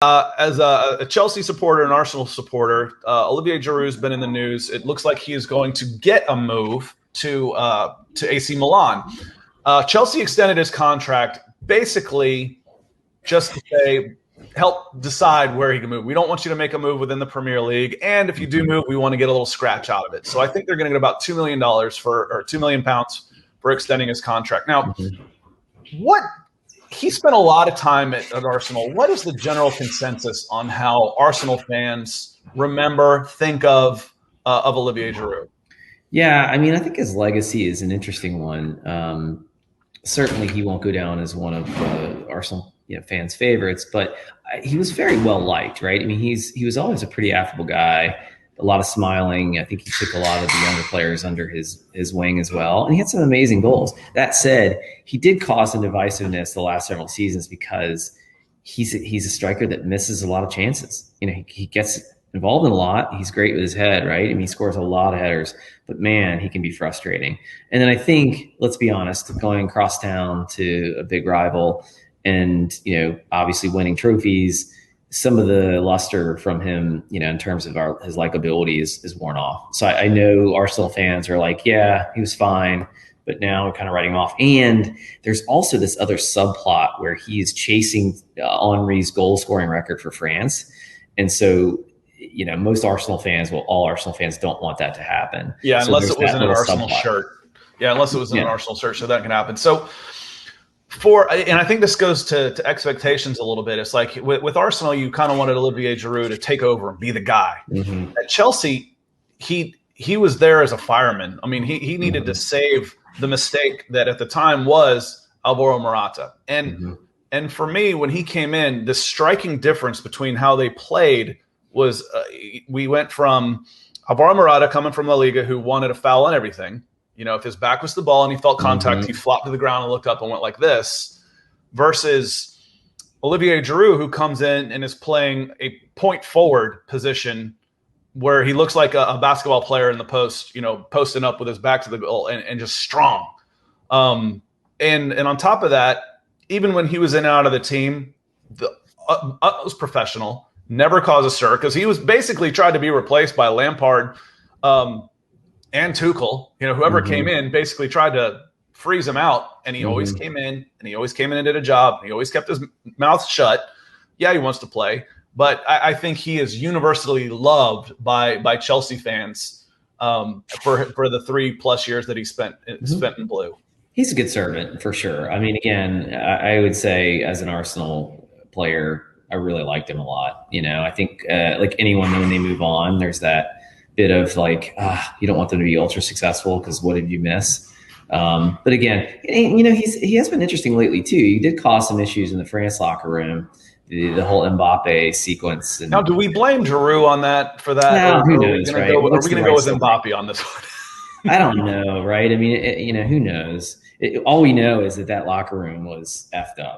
As a Chelsea supporter and Arsenal supporter, Olivier Giroud has been in the news. It looks like he is going to get a move to AC Milan. Chelsea extended his contract basically just to say, help decide where he can move. We don't want you to make a move within the Premier League, and if you do move, we want to get a little scratch out of it. So I think they're going to get about $2 million or £2 million for extending his contract. Now, what he spent a lot of time at Arsenal. What is the general consensus on how Arsenal fans think of Olivier Giroud? Yeah, I mean, I think his legacy is an interesting one. Certainly, he won't go down as one of Arsenal fans' favorites, but he was very well liked, right? I mean, he was always a pretty affable guy, a lot of smiling. I think he took a lot of the younger players under his wing as well, and he had some amazing goals. That said, he did cause some divisiveness the last several seasons because he's a striker that misses a lot of chances. He gets involved in a lot. He's great with his head, right? I mean, he scores a lot of headers, but man, he can be frustrating. And then I think, let's be honest, going across town to a big rival and, obviously winning trophies, some of the luster from him, in terms of his likability is worn off. So I know Arsenal fans are like, yeah, he was fine, but now we're kind of writing him off. And there's also this other subplot where he is chasing Henry's goal scoring record for France. And so, most Arsenal fans, all Arsenal fans don't want that to happen. Yeah, so unless it was in an Arsenal shirt. Yeah, unless it was in an Arsenal shirt, so that can happen. So and I think this goes to expectations a little bit. It's like with Arsenal, you kind of wanted Olivier Giroud to take over and be the guy. Mm-hmm. At Chelsea, he was there as a fireman. I mean, he needed to save the mistake that at the time was Alvaro Morata. And for me, when he came in, the striking difference between how they played was we went from Alvaro Morata coming from La Liga, who wanted a foul on everything. If his back was to the ball and he felt contact, he flopped to the ground and looked up and went like this, versus Olivier Giroud, who comes in and is playing a point forward position where he looks like a basketball player in the post, posting up with his back to the goal and just strong. And on top of that, even when he was in and out of the team, the utmost professional, never caused a stir, because he was basically tried to be replaced by Lampard and Tuchel. Whoever came in basically tried to freeze him out, and he always came in, and did a job. He always kept his mouth shut. Yeah, he wants to play, but I think he is universally loved by Chelsea fans for the 3+ years that he spent in blue. He's a good servant for sure. I mean, again, I would say as an Arsenal player, I really liked him a lot. I think like anyone, when they move on, there's that bit of like, you don't want them to be ultra successful because what did you miss? But again, he has been interesting lately too. He did cause some issues in the France locker room, the whole Mbappe sequence. Now, do we blame Giroud on that for that? No, who knows, right? Are we going to go with Mbappe on this one? I don't know, right? I mean, who knows? All we know is that locker room was effed up.